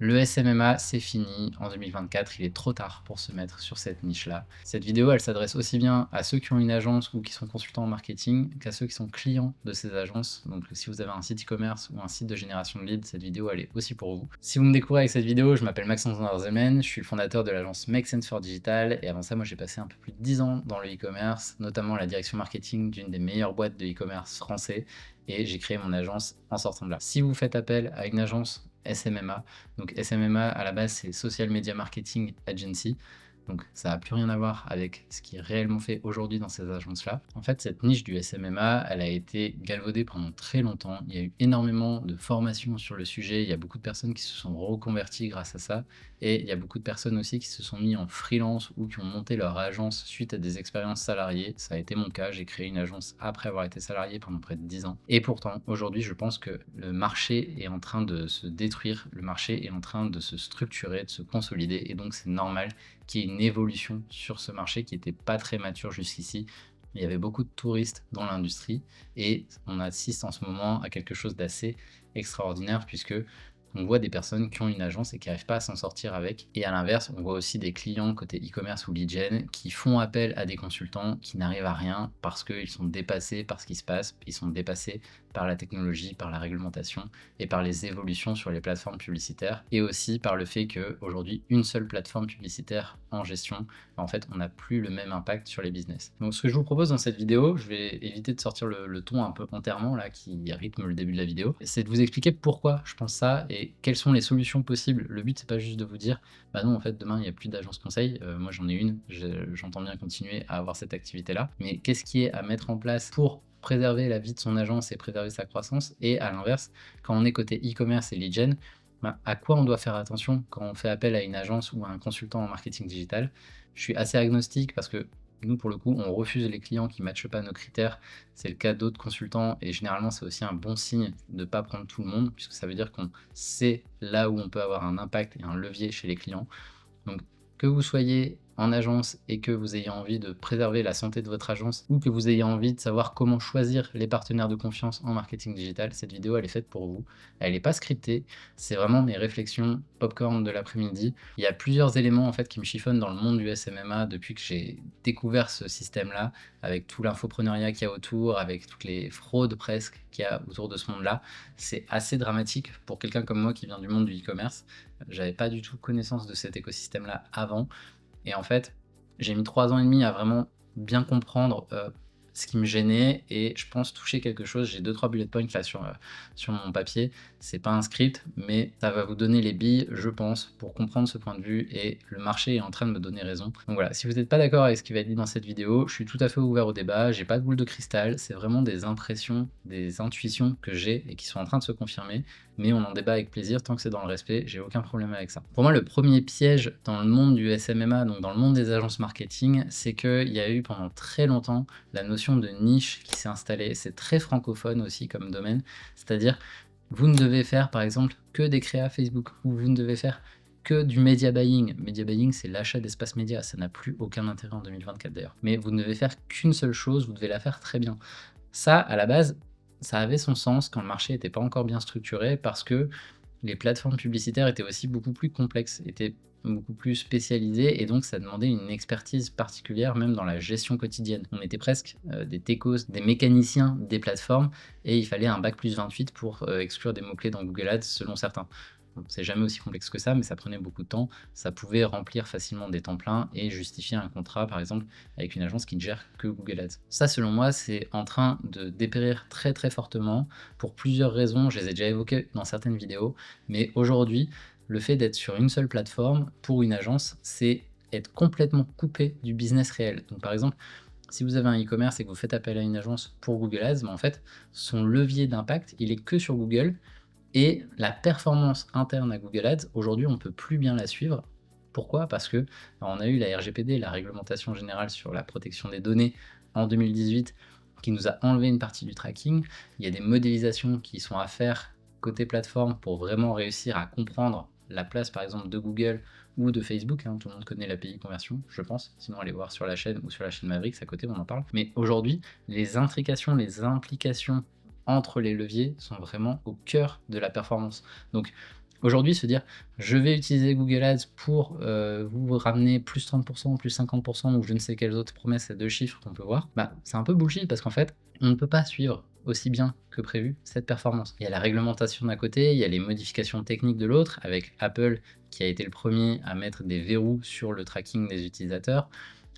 Le SMMA, c'est fini. En 2024, il est trop tard pour se mettre sur cette niche-là. Cette vidéo, elle s'adresse aussi bien à ceux qui ont une agence ou qui sont consultants en marketing qu'à ceux qui sont clients de ces agences. Donc, si vous avez un site e-commerce ou un site de génération de leads, cette vidéo, elle est aussi pour vous. Si vous me découvrez avec cette vidéo, je m'appelle Maxence Van, je suis le fondateur de l'agence Make Sense for Digital. Et avant ça, moi, j'ai passé un peu plus de 10 ans dans le e-commerce, notamment la direction marketing d'une des meilleures boîtes de e-commerce français. Et j'ai créé mon agence en sortant de là. Si vous faites appel à une agence SMMA. Donc SMMA, à la base, c'est Social Media Marketing Agency. Donc ça n'a plus rien à voir avec ce qui est réellement fait aujourd'hui dans ces agences-là. En fait, cette niche du SMMA, elle a été galvaudée pendant très longtemps. Il y a eu énormément de formations sur le sujet. Il y a beaucoup de personnes qui se sont reconverties grâce à ça. Et il y a beaucoup de personnes aussi qui se sont mis en freelance ou qui ont monté leur agence suite à des expériences salariées. Ça a été mon cas. J'ai créé une agence après avoir été salarié pendant près de 10 ans. Et pourtant, aujourd'hui, je pense que le marché est en train de se détruire. Le marché est en train de se structurer, de se consolider. Et donc, c'est normal qu'il y ait une évolution sur ce marché qui n'était pas très mature jusqu'ici. Il y avait beaucoup de touristes dans l'industrie et on assiste en ce moment à quelque chose d'assez extraordinaire puisque on voit des personnes qui ont une agence et qui n'arrivent pas à s'en sortir avec. Et à l'inverse, on voit aussi des clients côté e-commerce ou lead gen qui font appel à des consultants qui n'arrivent à rien parce qu'ils sont dépassés par ce qui se passe, ils sont dépassés par la technologie, par la réglementation et par les évolutions sur les plateformes publicitaires et aussi par le fait qu'aujourd'hui, une seule plateforme publicitaire en gestion, en fait, on n'a plus le même impact sur les business. Donc ce que je vous propose dans cette vidéo, je vais éviter de sortir le ton un peu enterrement là qui rythme le début de la vidéo, c'est de vous expliquer pourquoi je pense ça et quelles sont les solutions possibles. Le but, c'est pas juste de vous dire, bah non, en fait, demain, il n'y a plus d'agence conseil. Moi, j'en ai une, j'entends bien continuer à avoir cette activité-là. Mais qu'est-ce qui est à mettre en place pour préserver la vie de son agence et préserver sa croissance? Et à l'inverse, quand on est côté e-commerce et lead gen, à quoi on doit faire attention quand on fait appel à une agence ou à un consultant en marketing digital? Je suis assez agnostique parce que nous, pour le coup, on refuse les clients qui ne matchent pas nos critères. C'est le cas d'autres consultants et généralement, c'est aussi un bon signe de ne pas prendre tout le monde puisque ça veut dire qu'on sait là où on peut avoir un impact et un levier chez les clients. Donc, que vous soyez en agence et que vous ayez envie de préserver la santé de votre agence ou que vous ayez envie de savoir comment choisir les partenaires de confiance en marketing digital, cette vidéo, elle est faite pour vous. Elle n'est pas scriptée, c'est vraiment mes réflexions popcorn de l'après-midi. Il y a plusieurs éléments en fait qui me chiffonnent dans le monde du SMMA depuis que j'ai découvert ce système-là, avec tout l'infopreneuriat qu'il y a autour, avec toutes les fraudes presque qu'il y a autour de ce monde-là. C'est assez dramatique pour quelqu'un comme moi qui vient du monde du e-commerce. J'avais pas du tout connaissance de cet écosystème-là avant. Et en fait, j'ai mis 3 ans et demi à vraiment bien comprendre ce qui me gênait et je pense toucher quelque chose. J'ai 2-3 bullet points là sur mon papier. C'est pas un script, mais ça va vous donner les billes, je pense, pour comprendre ce point de vue et le marché est en train de me donner raison. Donc voilà, si vous n'êtes pas d'accord avec ce qui va être dit dans cette vidéo, je suis tout à fait ouvert au débat. J'ai pas de boule de cristal, c'est vraiment des impressions, des intuitions que j'ai et qui sont en train de se confirmer. Mais on en débat avec plaisir tant que c'est dans le respect, j'ai aucun problème avec ça. Pour moi, le premier piège dans le monde du SMMA, donc dans le monde des agences marketing, c'est qu'il y a eu pendant très longtemps la notion de niche qui s'est installée. C'est très francophone aussi comme domaine, c'est-à-dire vous ne devez faire par exemple que des créas Facebook ou vous ne devez faire que du media buying. Media buying, c'est l'achat d'espace média, ça n'a plus aucun intérêt en 2024 d'ailleurs. Mais vous ne devez faire qu'une seule chose, vous devez la faire très bien. Ça, à la base, ça avait son sens quand le marché n'était pas encore bien structuré parce que les plateformes publicitaires étaient aussi beaucoup plus complexes, étaient beaucoup plus spécialisées et donc ça demandait une expertise particulière même dans la gestion quotidienne. On était presque des techos, des mécaniciens des plateformes et il fallait un bac+28 pour exclure des mots-clés dans Google Ads selon certains. Bon, c'est jamais aussi complexe que ça, mais ça prenait beaucoup de temps. Ça pouvait remplir facilement des temps pleins et justifier un contrat, par exemple, avec une agence qui ne gère que Google Ads. Ça, selon moi, c'est en train de dépérir très très fortement pour plusieurs raisons. Je les ai déjà évoquées dans certaines vidéos, mais aujourd'hui, le fait d'être sur une seule plateforme pour une agence, c'est être complètement coupé du business réel. Donc, par exemple, si vous avez un e-commerce et que vous faites appel à une agence pour Google Ads, en fait, son levier d'impact, il est que sur Google. Et la performance interne à Google Ads, aujourd'hui, on ne peut plus bien la suivre. Pourquoi? Parce que on a eu la RGPD, la réglementation générale sur la protection des données en 2018, qui nous a enlevé une partie du tracking. Il y a des modélisations qui sont à faire côté plateforme pour vraiment réussir à comprendre la place, par exemple, de Google ou de Facebook. Tout le monde connaît l'API conversion, je pense. Sinon, allez voir sur la chaîne ou sur la chaîne Mavericks à côté, on en parle. Mais aujourd'hui, les intrications, les implications entre les leviers sont vraiment au cœur de la performance. Donc, Aujourd'hui, se dire: «Je vais utiliser Google Ads pour, vous ramener plus 30%, plus 50% ou je ne sais quelles autres promesses à 2 chiffres qu'on peut voir», bah, c'est un peu bullshit parce qu'en fait, on ne peut pas suivre aussi bien que prévu cette performance. Il y a la réglementation d'un côté, il y a les modifications techniques de l'autre, avec Apple qui a été le premier à mettre des verrous sur le tracking des utilisateurs.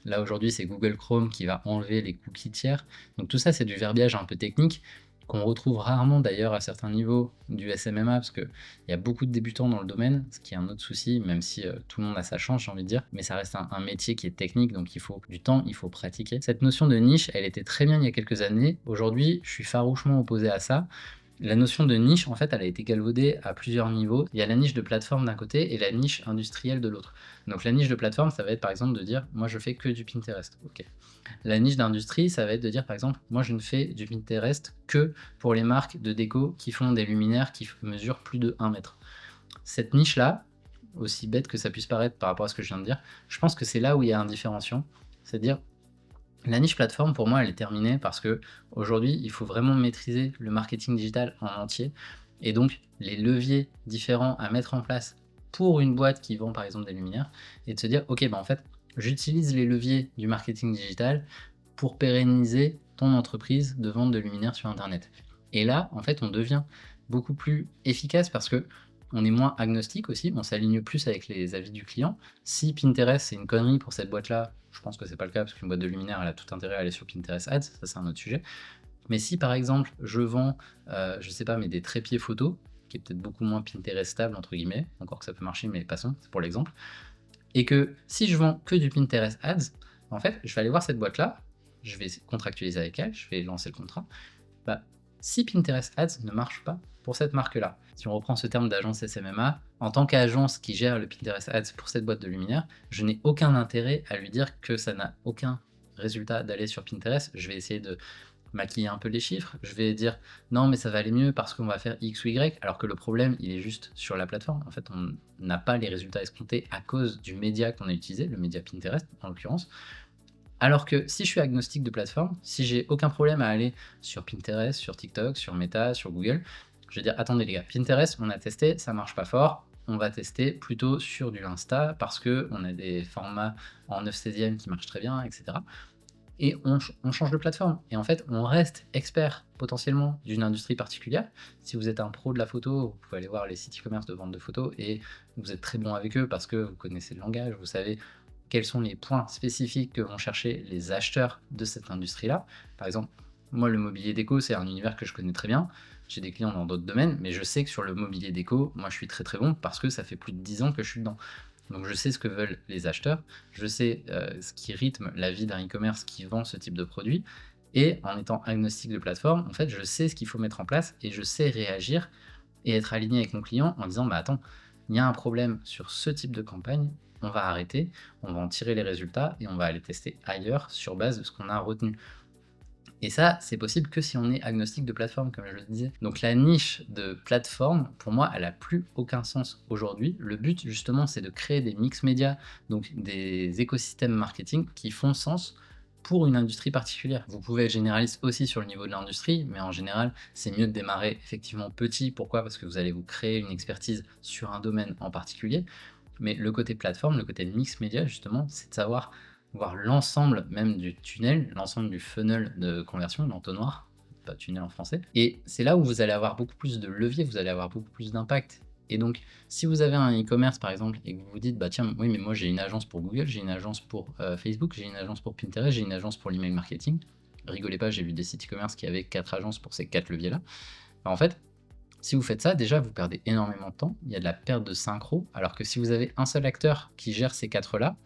Là, aujourd'hui, c'est Google Chrome qui va enlever les cookies tiers. Donc tout ça, c'est du verbiage un peu technique qu'on retrouve rarement d'ailleurs à certains niveaux du SMMA, parce qu'il y a beaucoup de débutants dans le domaine, ce qui est un autre souci, même si tout le monde a sa chance, j'ai envie de dire, mais ça reste un métier qui est technique, donc il faut du temps, il faut pratiquer. Cette notion de niche, elle était très bien il y a quelques années. Aujourd'hui, je suis farouchement opposé à ça. La notion de niche, en fait, elle a été galvaudée à plusieurs niveaux. Il y a la niche de plateforme d'un côté et la niche industrielle de l'autre. Donc la niche de plateforme, ça va être par exemple de dire, moi je fais que du Pinterest. Ok. La niche d'industrie, ça va être de dire par exemple, moi je ne fais du Pinterest que pour les marques de déco qui font des luminaires qui mesurent plus de 1 mètre. Cette niche-là, aussi bête que ça puisse paraître par rapport à ce que je viens de dire, je pense que c'est là où il y a un différenciant. C'est-à-dire, la niche plateforme, pour moi, elle est terminée parce que aujourd'hui, il faut vraiment maîtriser le marketing digital en entier et donc les leviers différents à mettre en place pour une boîte qui vend par exemple des luminaires et de se dire, ok, bah en fait, j'utilise les leviers du marketing digital pour pérenniser ton entreprise de vente de luminaires sur Internet. Et là, en fait, on devient beaucoup plus efficace parce que on est moins agnostique aussi, on s'aligne plus avec les avis du client. Si Pinterest c'est une connerie pour cette boîte-là, je pense que c'est pas le cas parce qu'une boîte de luminaire elle a tout intérêt à aller sur Pinterest Ads, ça c'est un autre sujet. Mais si par exemple je vends, je sais pas, mais des trépieds photos, qui est peut-être beaucoup moins Pinterestable entre guillemets, encore que ça peut marcher, mais passons, c'est pour l'exemple. Et que si je vends que du Pinterest Ads, en fait, je vais aller voir cette boîte-là, je vais contractualiser avec elle, je vais lancer le contrat. Bah, si Pinterest Ads ne marche pas pour cette marque-là, si on reprend ce terme d'agence SMMA, en tant qu'agence qui gère le Pinterest Ads pour cette boîte de luminaire, je n'ai aucun intérêt à lui dire que ça n'a aucun résultat d'aller sur Pinterest. Je vais essayer de maquiller un peu les chiffres, je vais dire non mais ça va aller mieux parce qu'on va faire X ou Y, alors que le problème il est juste sur la plateforme. En fait, on n'a pas les résultats escomptés à cause du média qu'on a utilisé, le média Pinterest en l'occurrence. Alors que si je suis agnostique de plateforme, si j'ai aucun problème à aller sur Pinterest, sur TikTok, sur Meta, sur Google, je vais dire attendez les gars, Pinterest on a testé, ça marche pas fort, on va tester plutôt sur du Insta parce que on a des formats en 9/16 qui marchent très bien, etc. Et on change de plateforme. Et en fait, on reste expert potentiellement d'une industrie particulière. Si vous êtes un pro de la photo, vous pouvez aller voir les sites e-commerce de vente de photos et vous êtes très bon avec eux parce que vous connaissez le langage, vous savez quels sont les points spécifiques que vont chercher les acheteurs de cette industrie-là. Par exemple, moi, le mobilier déco, c'est un univers que je connais très bien. J'ai des clients dans d'autres domaines, mais je sais que sur le mobilier déco, moi, je suis très très bon parce que ça fait plus de 10 ans que je suis dedans. Donc je sais ce que veulent les acheteurs, je sais ce qui rythme la vie d'un e-commerce qui vend ce type de produit, et en étant agnostique de plateforme, en fait, je sais ce qu'il faut mettre en place et je sais réagir et être aligné avec mon client en disant bah attends, il y a un problème sur ce type de campagne, on va arrêter, on va en tirer les résultats et on va aller tester ailleurs sur base de ce qu'on a retenu. Et ça, c'est possible que si on est agnostique de plateforme, comme je le disais. Donc la niche de plateforme, pour moi, elle a plus aucun sens aujourd'hui. Le but, justement, c'est de créer des mix médias, donc des écosystèmes marketing qui font sens pour une industrie particulière. Vous pouvez être généraliste aussi sur le niveau de l'industrie, mais en général, c'est mieux de démarrer effectivement petit. Pourquoi? Parce que vous allez vous créer une expertise sur un domaine en particulier. Mais le côté plateforme, le côté mix média, justement, c'est de savoir voir l'ensemble même du tunnel, l'ensemble du funnel de conversion, l'entonnoir, pas tunnel en français. Et c'est là où vous allez avoir beaucoup plus de levier, vous allez avoir beaucoup plus d'impact. Et donc, si vous avez un e-commerce par exemple et que vous vous dites, bah tiens, oui, mais moi j'ai une agence pour Google, j'ai une agence pour Facebook, j'ai une agence pour Pinterest, j'ai une agence pour l'email marketing. Rigolez pas, j'ai vu des sites e-commerce qui avaient 4 agences pour ces 4 leviers-là. Bah, en fait, si vous faites ça, déjà vous perdez énormément de temps, il y a de la perte de synchro, alors que si vous avez un seul acteur qui gère ces 4-là,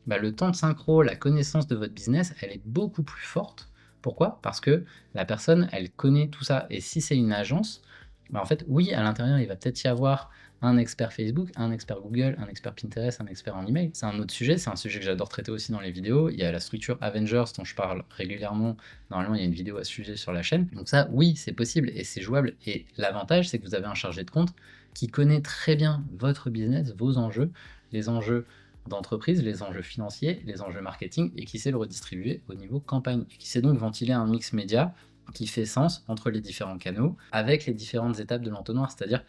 bah, le temps de synchro, la connaissance de votre business, elle est beaucoup plus forte. Pourquoi? Parce que la personne, elle connaît tout ça. Et si c'est une agence, bah, en fait, oui, à l'intérieur, il va peut-être y avoir un expert Facebook, un expert Google, un expert Pinterest, un expert en email. C'est un autre sujet, c'est un sujet que j'adore traiter aussi dans les vidéos. Il y a la structure Avengers dont je parle régulièrement. Normalement, il y a une vidéo à ce sujet sur la chaîne. Donc ça, oui, c'est possible et c'est jouable. Et l'avantage, c'est que vous avez un chargé de compte qui connaît très bien votre business, vos enjeux, les enjeux d'entreprise, les enjeux financiers, les enjeux marketing, et qui sait le redistribuer au niveau campagne, et qui sait donc ventiler un mix média qui fait sens entre les différents canaux, avec les différentes étapes de l'entonnoir, c'est-à-dire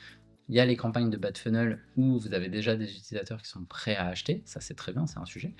Il y a les campagnes de bad funnel où vous avez déjà des utilisateurs qui sont prêts à acheter, ça c'est très bien, c'est un sujet.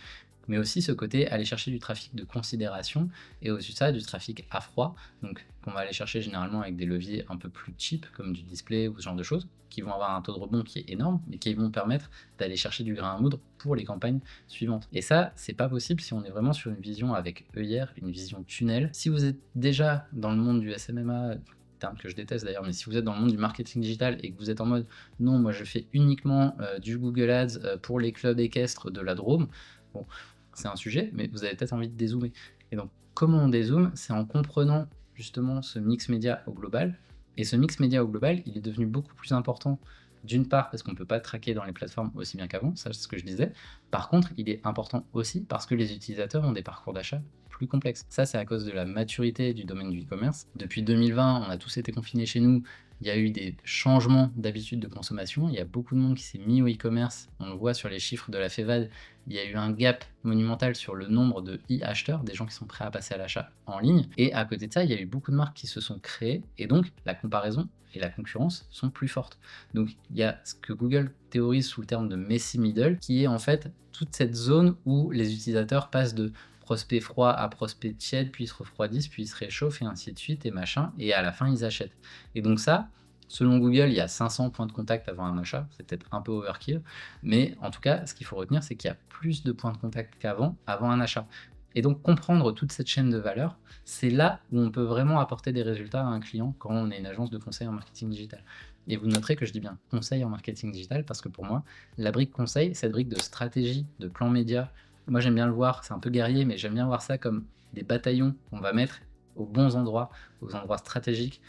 Mais aussi ce côté aller chercher du trafic de considération et au-dessus de ça, du trafic à froid, donc qu'on va aller chercher généralement avec des leviers un peu plus cheap, comme du display ou ce genre de choses, qui vont avoir un taux de rebond qui est énorme, mais qui vont permettre d'aller chercher du grain à moudre pour les campagnes suivantes. Et ça, c'est pas possible si on est vraiment sur une vision avec œillère, une vision tunnel. Si vous êtes déjà dans le monde du SMMA, terme que je déteste d'ailleurs, mais si vous êtes dans le monde du marketing digital et que vous êtes en mode non, moi je fais uniquement du Google Ads pour les clubs équestres de la Drôme, bon, c'est un sujet, mais vous avez peut-être envie de dézoomer. Et donc, comment on dézoome? C'est en comprenant justement ce mix média au global. Et ce mix média au global, il est devenu beaucoup plus important, d'une part parce qu'on ne peut pas traquer dans les plateformes aussi bien qu'avant, ça c'est ce que je disais. Par contre, il est important aussi parce que les utilisateurs ont des parcours d'achat plus complexes. Ça, c'est à cause de la maturité du domaine du e-commerce. Depuis 2020, on a tous été confinés chez nous. Il y a eu des changements d'habitude de consommation. Il y a beaucoup de monde qui s'est mis au e-commerce. On le voit sur les chiffres de la FEVAD. Il y a eu un gap monumental sur le nombre de e-acheteurs, des gens qui sont prêts à passer à l'achat en ligne. Et à côté de ça, il y a eu beaucoup de marques qui se sont créées. Et donc, la comparaison et la concurrence sont plus fortes. Donc, il y a ce que Google théorise sous le terme de messy middle, qui est en fait toute cette zone où les utilisateurs passent de prospect froid à prospect tiède, puis ils se refroidissent, puis ils se réchauffent, et ainsi de suite, et machin, et à la fin, ils achètent. Et donc ça, selon Google, il y a 500 points de contact avant un achat, c'est peut-être un peu overkill, mais en tout cas, ce qu'il faut retenir, c'est qu'il y a plus de points de contact avant un achat. Et donc comprendre toute cette chaîne de valeur, c'est là où on peut vraiment apporter des résultats à un client quand on est une agence de conseil en marketing digital. Et vous noterez que je dis bien conseil en marketing digital parce que pour moi, la brique conseil, cette brique de stratégie, de plan média, moi j'aime bien le voir, c'est un peu guerrier, mais j'aime bien voir ça comme des bataillons qu'on va mettre aux bons endroits, aux endroits stratégiques,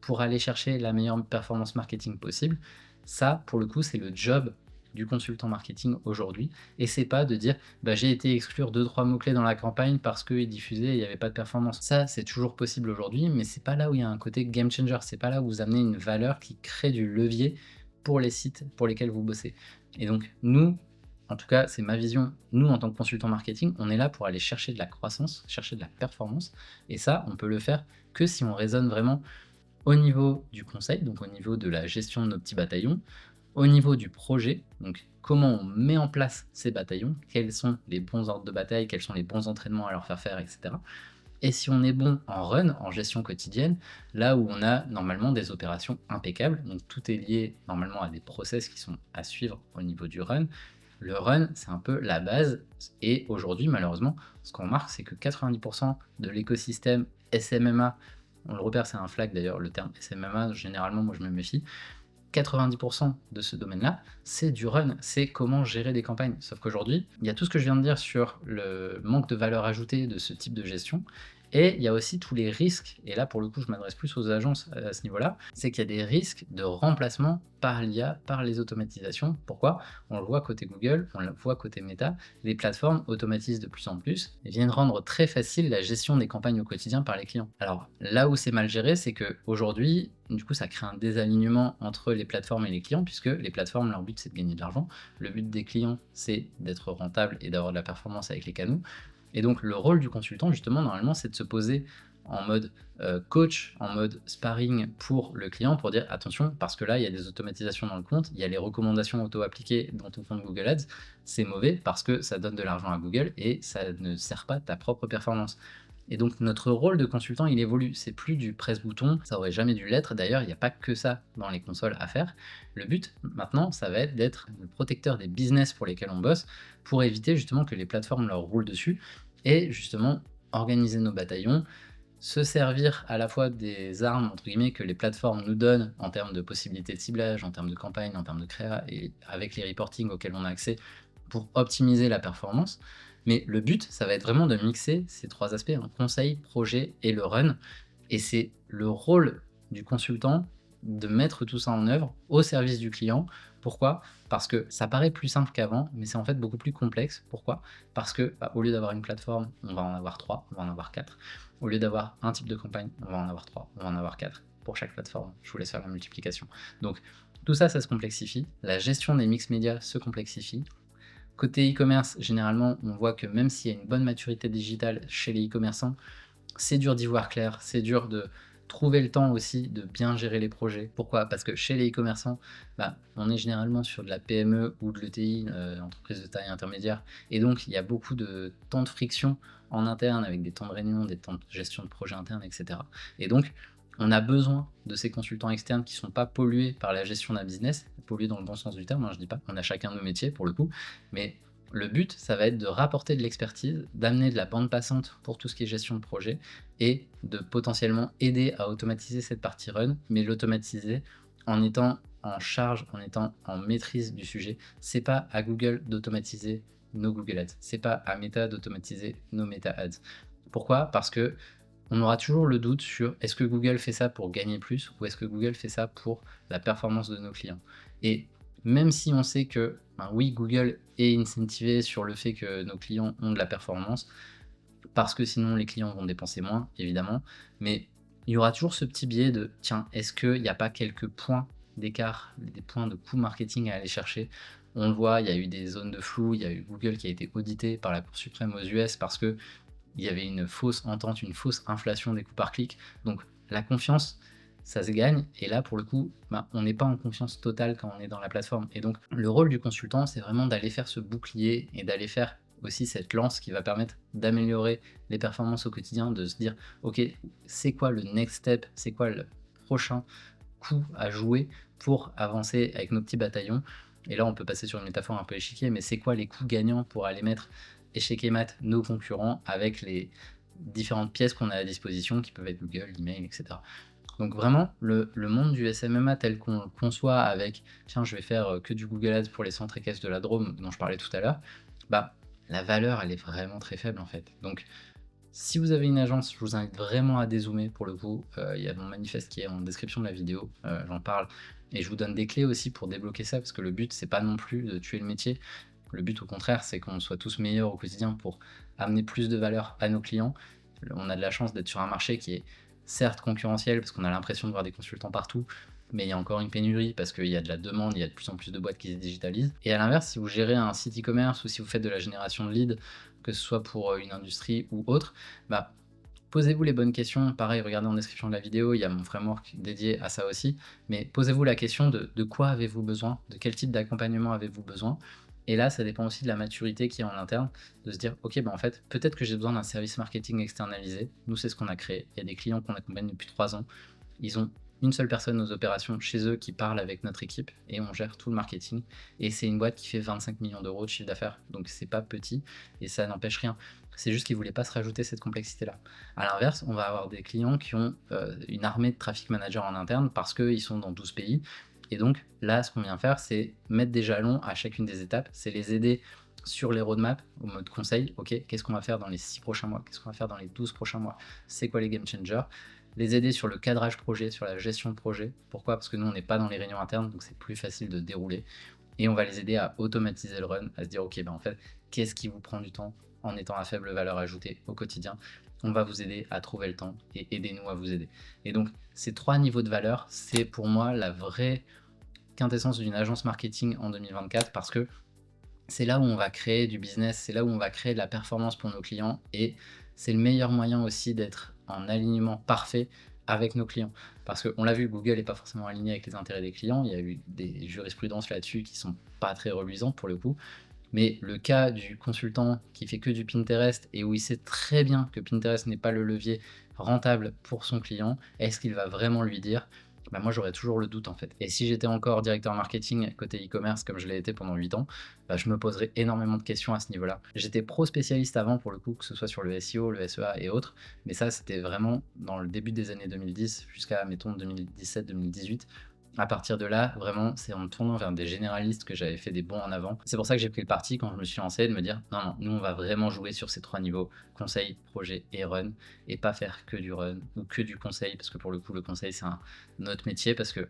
pour aller chercher la meilleure performance marketing possible. Ça, pour le coup, c'est le job du consultant marketing aujourd'hui. Et c'est pas de dire bah, j'ai été exclure 2-3 mots-clés dans la campagne parce qu'ils diffusaient et il n'y avait pas de performance. Ça, c'est toujours possible aujourd'hui, mais c'est pas là où il y a un côté game changer. C'est pas là où vous amenez une valeur qui crée du levier pour les sites pour lesquels vous bossez. Et donc, nous, en tout cas, c'est ma vision. Nous, en tant que consultant marketing, on est là pour aller chercher de la croissance, chercher de la performance. Et ça, on peut le faire que si on raisonne vraiment au niveau du conseil, donc au niveau de la gestion de nos petits bataillons, au niveau du projet, donc comment on met en place ces bataillons, quels sont les bons ordres de bataille, quels sont les bons entraînements à leur faire faire, etc. Et si on est bon en run, en gestion quotidienne, là où on a normalement des opérations impeccables, donc tout est lié normalement à des process qui sont à suivre au niveau du run. Le run, c'est un peu la base, et aujourd'hui, malheureusement, ce qu'on remarque, c'est que 90% de l'écosystème SMMA, on le repère, c'est un flag d'ailleurs, le terme SMMA, généralement, moi je me méfie, 90% de ce domaine-là, c'est du run, c'est comment gérer des campagnes. Sauf qu'aujourd'hui, il y a tout ce que je viens de dire sur le manque de valeur ajoutée de ce type de gestion, et il y a aussi tous les risques, et là pour le coup je m'adresse plus aux agences à ce niveau-là, c'est qu'il y a des risques de remplacement par l'IA, par les automatisations. Pourquoi? On le voit côté Google, on le voit côté Meta, les plateformes automatisent de plus en plus et viennent rendre très facile la gestion des campagnes au quotidien par les clients. Alors là où c'est mal géré, c'est qu'aujourd'hui, du coup ça crée un désalignement entre les plateformes et les clients, puisque les plateformes, leur but c'est de gagner de l'argent, le but des clients c'est d'être rentable et d'avoir de la performance avec les canaux. Et donc le rôle du consultant, justement, normalement, c'est de se poser en mode coach, en mode sparring pour le client, pour dire attention, parce que là, il y a des automatisations dans le compte, il y a les recommandations auto-appliquées dans ton compte Google Ads, c'est mauvais parce que ça donne de l'argent à Google et ça ne sert pas ta propre performance. Et donc notre rôle de consultant, il évolue. C'est plus du presse-bouton, ça aurait jamais dû l'être. D'ailleurs, il n'y a pas que ça dans les consoles à faire. Le but, maintenant, ça va être d'être le protecteur des business pour lesquels on bosse, pour éviter justement que les plateformes leur roulent dessus, et justement organiser nos bataillons, se servir à la fois des armes entre guillemets que les plateformes nous donnent en termes de possibilités de ciblage, en termes de campagne, en termes de créa, et avec les reporting auxquels on a accès pour optimiser la performance. Mais le but, ça va être vraiment de mixer ces trois aspects, hein, conseil, projet et le run. Et c'est le rôle du consultant de mettre tout ça en œuvre au service du client. Pourquoi? Parce que ça paraît plus simple qu'avant, mais c'est en fait beaucoup plus complexe. Pourquoi? Parce que au lieu d'avoir une plateforme, on va en avoir 3, on va en avoir 4. Au lieu d'avoir un type de campagne, on va en avoir 3, on va en avoir 4 pour chaque plateforme. Je vous laisse faire la multiplication. Donc tout ça, ça se complexifie. La gestion des mix médias se complexifie. Côté e-commerce, généralement, on voit que même s'il y a une bonne maturité digitale chez les e-commerçants, c'est dur d'y voir clair, c'est dur de trouver le temps aussi de bien gérer les projets. Pourquoi? Parce que chez les e-commerçants, on est généralement sur de la PME ou de l'ETI, entreprise de taille intermédiaire, et donc il y a beaucoup de temps de friction en interne avec des temps de réunion, des temps de gestion de projet interne, etc. Et donc, on a besoin de ces consultants externes qui ne sont pas pollués par la gestion d'un business, pollués dans le bon sens du terme, je dis pas, on a chacun nos métiers pour le coup, mais le but, ça va être de rapporter de l'expertise, d'amener de la bande passante pour tout ce qui est gestion de projet et de potentiellement aider à automatiser cette partie run, mais l'automatiser en étant en charge, en étant en maîtrise du sujet. C'est pas à Google d'automatiser nos Google Ads, c'est pas à Meta d'automatiser nos Meta Ads. Pourquoi? Parce que on aura toujours le doute sur est-ce que Google fait ça pour gagner plus ou est-ce que Google fait ça pour la performance de nos clients. Et même si on sait que, oui, Google est incentivé sur le fait que nos clients ont de la performance, parce que sinon les clients vont dépenser moins, évidemment, mais il y aura toujours ce petit biais de, tiens, est-ce qu'il n'y a pas quelques points d'écart, des points de coût marketing à aller chercher? On le voit, il y a eu des zones de flou, il y a eu Google qui a été audité par la Cour suprême aux US parce que il y avait une fausse entente, une fausse inflation des coûts par clic. Donc la confiance, ça se gagne. Et là, pour le coup, on n'est pas en confiance totale quand on est dans la plateforme. Et donc le rôle du consultant, c'est vraiment d'aller faire ce bouclier et d'aller faire aussi cette lance qui va permettre d'améliorer les performances au quotidien, de se dire, ok, c'est quoi le next step, c'est quoi le prochain coup à jouer pour avancer avec nos petits bataillons. Et là, on peut passer sur une métaphore un peu échiquier, mais c'est quoi les coups gagnants pour aller mettre échec et mat nos concurrents avec les différentes pièces qu'on a à disposition, qui peuvent être Google, email, etc. Donc vraiment, le monde du SMMA tel qu'on le conçoit avec, tiens, je vais faire que du Google Ads pour les centres et caisses de la Drôme, dont je parlais tout à l'heure, la valeur, elle est vraiment très faible en fait. Donc, si vous avez une agence, je vous invite vraiment à dézoomer pour le coup. Il y a mon manifeste qui est en description de la vidéo, j'en parle. Et je vous donne des clés aussi pour débloquer ça, parce que le but, c'est pas non plus de tuer le métier. Le but, au contraire, c'est qu'on soit tous meilleurs au quotidien pour amener plus de valeur à nos clients. On a de la chance d'être sur un marché qui est certes concurrentiel, parce qu'on a l'impression de voir des consultants partout, mais il y a encore une pénurie parce qu'il y a de la demande, il y a de plus en plus de boîtes qui se digitalisent. Et à l'inverse, si vous gérez un site e-commerce ou si vous faites de la génération de leads, que ce soit pour une industrie ou autre, posez-vous les bonnes questions. Pareil, regardez en description de la vidéo, il y a mon framework dédié à ça aussi. Mais posez-vous la question de quoi avez-vous besoin, de quel type d'accompagnement avez-vous besoin. Et là, ça dépend aussi de la maturité qui est en interne, de se dire, ok, en fait, peut-être que j'ai besoin d'un service marketing externalisé. Nous, c'est ce qu'on a créé. Il y a des clients qu'on accompagne depuis 3 ans. Ils ont une seule personne aux opérations chez eux qui parle avec notre équipe et on gère tout le marketing. Et c'est une boîte qui fait 25 millions d'euros de chiffre d'affaires. Donc c'est pas petit et ça n'empêche rien. C'est juste qu'ils voulaient pas se rajouter cette complexité-là. À l'inverse, on va avoir des clients qui ont une armée de traffic managers en interne parce qu'ils sont dans 12 pays. Et donc là, ce qu'on vient faire, c'est mettre des jalons à chacune des étapes. C'est les aider sur les roadmaps au mode conseil. Ok, qu'est-ce qu'on va faire dans les 6 prochains mois? Qu'est-ce qu'on va faire dans les 12 prochains mois? C'est quoi les game changers? Les aider sur le cadrage projet, sur la gestion de projet. Pourquoi? Parce que nous, on n'est pas dans les réunions internes, donc c'est plus facile de dérouler. Et on va les aider à automatiser le run, à se dire, ok, en fait, qu'est-ce qui vous prend du temps en étant à faible valeur ajoutée au quotidien? On va vous aider à trouver le temps et aidez-nous à vous aider. Et donc, ces 3 niveaux de valeur, c'est pour moi la vraie quintessence d'une agence marketing en 2024 parce que c'est là où on va créer du business, c'est là où on va créer de la performance pour nos clients et c'est le meilleur moyen aussi d'être en alignement parfait avec nos clients. Parce qu'on l'a vu, Google n'est pas forcément aligné avec les intérêts des clients, il y a eu des jurisprudences là-dessus qui sont pas très reluisantes pour le coup, mais le cas du consultant qui fait que du Pinterest et où il sait très bien que Pinterest n'est pas le levier rentable pour son client, est-ce qu'il va vraiment lui dire moi j'aurais toujours le doute en fait. Et si j'étais encore directeur marketing côté e-commerce comme je l'ai été pendant 8 ans, je me poserais énormément de questions à ce niveau-là. J'étais pro spécialiste avant pour le coup, que ce soit sur le SEO, le SEA et autres, mais ça c'était vraiment dans le début des années 2010 jusqu'à mettons 2017-2018. À partir de là, vraiment, c'est en me tournant vers des généralistes que j'avais fait des bons en avant. C'est pour ça que j'ai pris le parti quand je me suis lancé de me dire non, nous on va vraiment jouer sur ces 3 niveaux, conseil, projet et run, et pas faire que du run ou que du conseil, parce que pour le coup, le conseil c'est un autre métier, parce que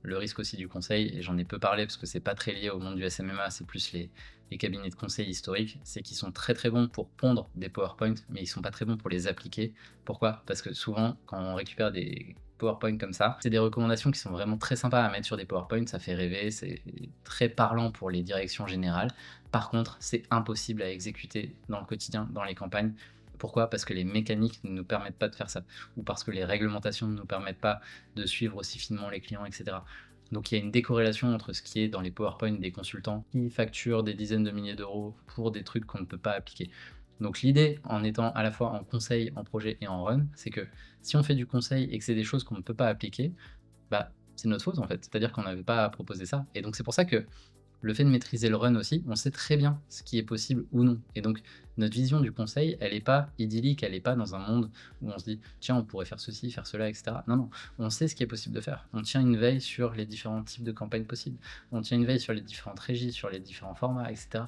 le risque aussi du conseil, et j'en ai peu parlé parce que c'est pas très lié au monde du SMMA, c'est plus les cabinets de conseil historiques, c'est qu'ils sont très très bons pour pondre des PowerPoint, mais ils sont pas très bons pour les appliquer. Pourquoi? Parce que souvent, quand on récupère des PowerPoint comme ça, c'est des recommandations qui sont vraiment très sympas à mettre sur des PowerPoint, ça fait rêver, c'est très parlant pour les directions générales. Par contre, c'est impossible à exécuter dans le quotidien, dans les campagnes, Pourquoi? Parce que les mécaniques ne nous permettent pas de faire ça, ou parce que les réglementations ne nous permettent pas de suivre aussi finement les clients, et cetera. Donc il y a une décorrélation entre ce qui est dans les PowerPoint des consultants qui facturent des dizaines de milliers d'euros pour des trucs qu'on ne peut pas appliquer. Donc l'idée, en étant à la fois en conseil, en projet et en run, c'est que si on fait du conseil et que c'est des choses qu'on ne peut pas appliquer, bah, c'est notre faute en fait. C'est-à-dire qu'on n'avait pas à proposer ça. Et donc c'est pour ça que le fait de maîtriser le run aussi, on sait très bien ce qui est possible ou non. Et donc, notre vision du conseil, elle n'est pas idyllique, elle n'est pas dans un monde où on se dit, tiens, on pourrait faire ceci, faire cela, etc. Non, non, on sait ce qui est possible de faire. On tient une veille sur les différents types de campagnes possibles. On tient une veille sur les différentes régies, sur les différents formats, etc.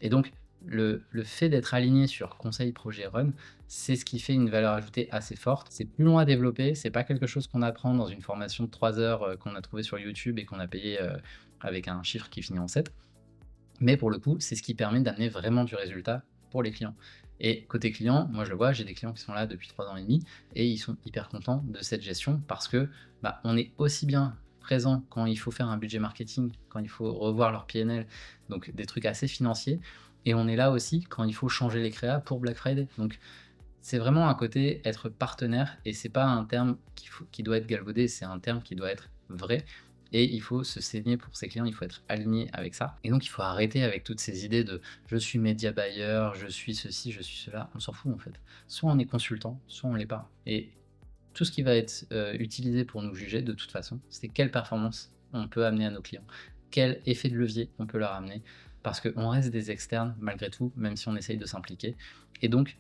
Et donc, le fait d'être aligné sur conseil, projet, run, c'est ce qui fait une valeur ajoutée assez forte. C'est plus long à développer, c'est pas quelque chose qu'on apprend dans une formation de 3 heures qu'on a trouvé sur YouTube et qu'on a payé avec un chiffre qui finit en 7. Mais pour le coup, c'est ce qui permet d'amener vraiment du résultat pour les clients. Et côté client, moi je le vois, j'ai des clients qui sont là depuis 3 ans et demi et ils sont hyper contents de cette gestion parce que on est aussi bien présent quand il faut faire un budget marketing, quand il faut revoir leur PNL, donc des trucs assez financiers, et on est là aussi quand il faut changer les créas pour Black Friday. Donc c'est vraiment un côté être partenaire et c'est pas un terme qui doit être galvaudé, c'est un terme qui doit être vrai et il faut se saigner pour ses clients, il faut être aligné avec ça. Et donc il faut arrêter avec toutes ces idées de je suis média buyer, je suis ceci, je suis cela, on s'en fout en fait. Soit on est consultant, soit on l'est pas. Et tout ce qui va être utilisé pour nous juger de toute façon, c'est quelle performance on peut amener à nos clients, quel effet de levier on peut leur amener, parce qu'on reste des externes malgré tout, même si on essaye de s'impliquer. Et donc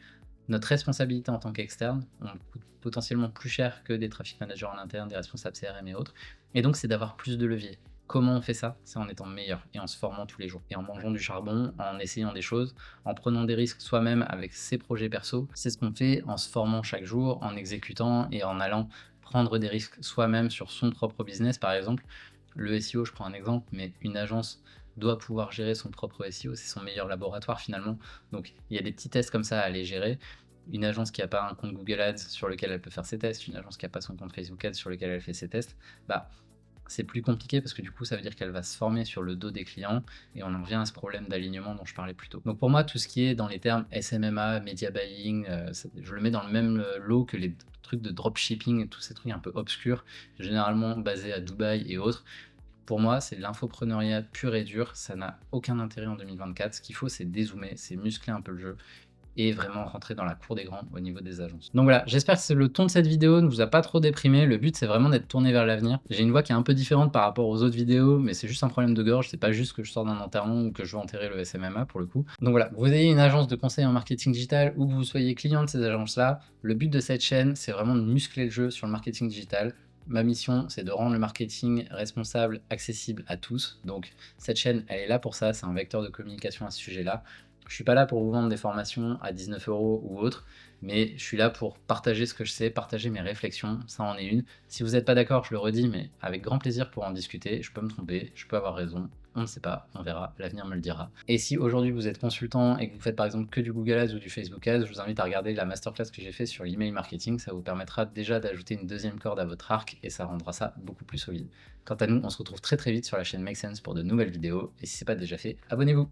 notre responsabilité en tant qu'externe, on coûte potentiellement plus cher que des traffic managers en interne, des responsables CRM et autres. Et donc, c'est d'avoir plus de leviers. Comment on fait ça? C'est en étant meilleur et en se formant tous les jours. Et en mangeant du charbon, en essayant des choses, en prenant des risques soi-même avec ses projets perso. C'est ce qu'on fait en se formant chaque jour, en exécutant et en allant prendre des risques soi-même sur son propre business. Par exemple, le SEO, je prends un exemple, mais une agence doit pouvoir gérer son propre SEO, c'est son meilleur laboratoire finalement. Donc il y a des petits tests comme ça à aller gérer. Une agence qui n'a pas un compte Google Ads sur lequel elle peut faire ses tests, une agence qui n'a pas son compte Facebook Ads sur lequel elle fait ses tests, c'est plus compliqué parce que du coup ça veut dire qu'elle va se former sur le dos des clients et on en revient à ce problème d'alignement dont je parlais plus tôt. Donc pour moi, tout ce qui est dans les termes SMMA, media buying, je le mets dans le même lot que les trucs de dropshipping, tous ces trucs un peu obscurs, généralement basés à Dubaï et autres. Pour moi, c'est l'infopreneuriat pur et dur, ça n'a aucun intérêt en 2024. Ce qu'il faut, c'est dézoomer, c'est muscler un peu le jeu et vraiment rentrer dans la cour des grands au niveau des agences. Donc voilà, j'espère que le ton de cette vidéo ne vous a pas trop déprimé. Le but, c'est vraiment d'être tourné vers l'avenir. J'ai une voix qui est un peu différente par rapport aux autres vidéos, mais c'est juste un problème de gorge. C'est pas juste que je sors d'un enterrement ou que je veux enterrer le SMMA pour le coup. Donc voilà, que vous ayez une agence de conseil en marketing digital ou que vous soyez client de ces agences-là, le but de cette chaîne, c'est vraiment de muscler le jeu sur le marketing digital. Ma mission, c'est de rendre le marketing responsable accessible à tous. Donc cette chaîne, elle est là pour ça, c'est un vecteur de communication à ce sujet-là. Je suis pas là pour vous vendre des formations à 19 € ou autre, mais je suis là pour partager ce que je sais, partager mes réflexions, ça en est une. Si vous n'êtes pas d'accord, je le redis, mais avec grand plaisir pour en discuter. Je peux me tromper, je peux avoir raison, on ne sait pas, on verra, l'avenir me le dira. Et si aujourd'hui vous êtes consultant et que vous faites par exemple que du Google Ads ou du Facebook Ads, je vous invite à regarder la masterclass que j'ai fait sur l'email marketing, ça vous permettra déjà d'ajouter une deuxième corde à votre arc et ça rendra ça beaucoup plus solide. Quant à nous, on se retrouve très très vite sur la chaîne Make Sense pour de nouvelles vidéos, et si ce n'est pas déjà fait, abonnez-vous!